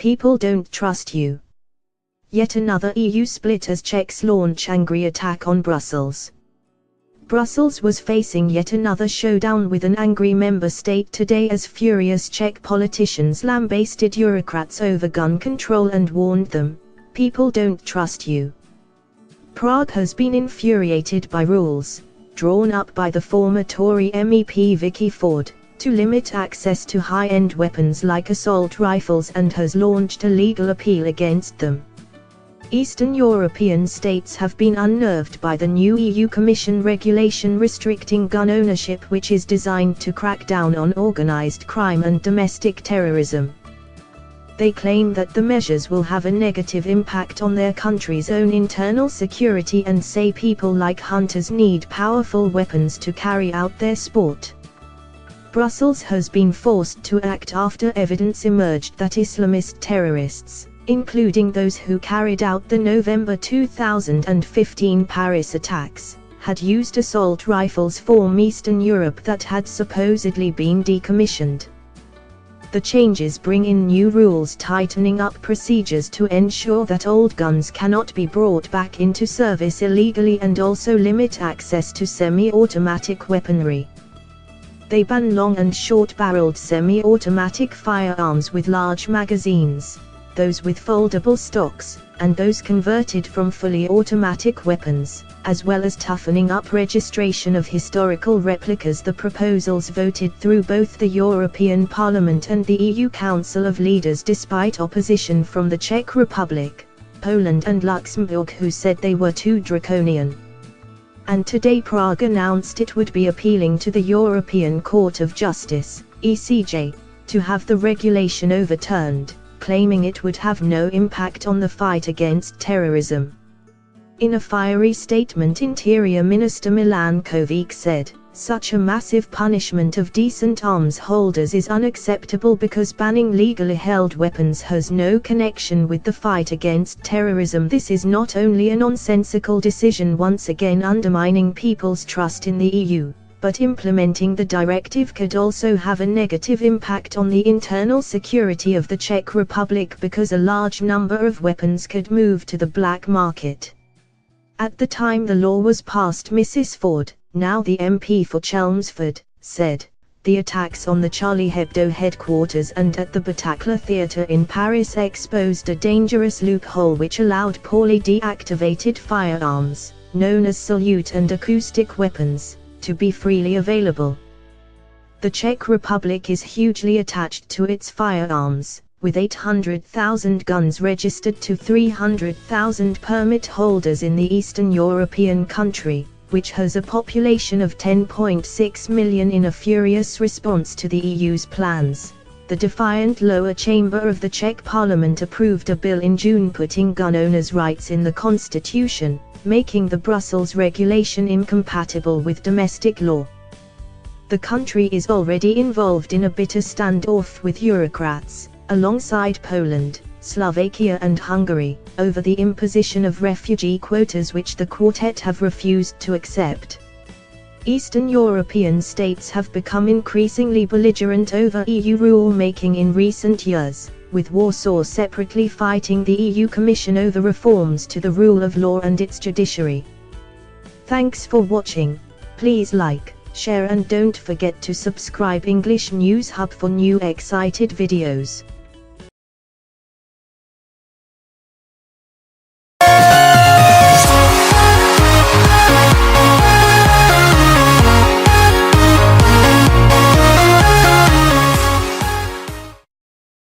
People don't trust you. Yet another EU split as Czechs launch angry attack on Brussels. Brussels was facing yet another showdown with an angry member state today as furious Czech politicians lambasted bureaucrats over gun control and warned them, "People don't trust you." Prague has been infuriated by rules, drawn up by the former Tory MEP Vicky Ford, to limit access to high-end weapons like assault rifles and has launched a legal appeal against them. Eastern European states have been unnerved by the new EU Commission regulation restricting gun ownership, which is designed to crack down on organized crime and domestic terrorism. They claim that the measures will have a negative impact on their country's own internal security and say people like hunters need powerful weapons to carry out their sport. Brussels has been forced to act after evidence emerged that Islamist terrorists, including those who carried out the November 2015 Paris attacks, had used assault rifles from Eastern Europe that had supposedly been decommissioned. The changes bring in new rules tightening up procedures to ensure that old guns cannot be brought back into service illegally and also limit access to semi-automatic weaponry. They ban long and short-barreled semi-automatic firearms with large magazines, those with foldable stocks, and those converted from fully automatic weapons, as well as toughening up registration of historical replicas. The proposals voted through both the European Parliament and the EU Council of Leaders despite opposition from the Czech Republic, Poland and Luxembourg, who said they were too draconian. And today Prague announced it would be appealing to the European Court of Justice, ECJ, to have the regulation overturned, claiming it would have no impact on the fight against terrorism. In a fiery statement, Interior Minister Milan Kovík said, "Such a massive punishment of decent arms holders is unacceptable because banning legally held weapons has no connection with the fight against terrorism. This is not only a nonsensical decision once again undermining people's trust in the EU, but implementing the directive could also have a negative impact on the internal security of the Czech Republic because a large number of weapons could move to the black market." At the time the law was passed, Mrs. Ford, now the MP for Chelmsford, said, "The attacks on the Charlie Hebdo headquarters and at the Bataclan Theatre in Paris exposed a dangerous loophole which allowed poorly deactivated firearms, known as salute and acoustic weapons, to be freely available." The Czech Republic is hugely attached to its firearms, with 800,000 guns registered to 300,000 permit holders in the Eastern European country, which has a population of 10.6 million. In a furious response to the EU's plans, the defiant lower chamber of the Czech parliament approved a bill in June putting gun owners' rights in the constitution, making the Brussels regulation incompatible with domestic law. The country is already involved in a bitter standoff with bureaucrats, alongside Poland, Slovakia and Hungary, over the imposition of refugee quotas which the Quartet have refused to accept. Eastern European states have become increasingly belligerent over EU rule-making in recent years, with Warsaw separately fighting the EU Commission over reforms to the rule of law and its judiciary. Thanks for watching. Please like, share and don't forget to subscribe English News Hub for new excited videos.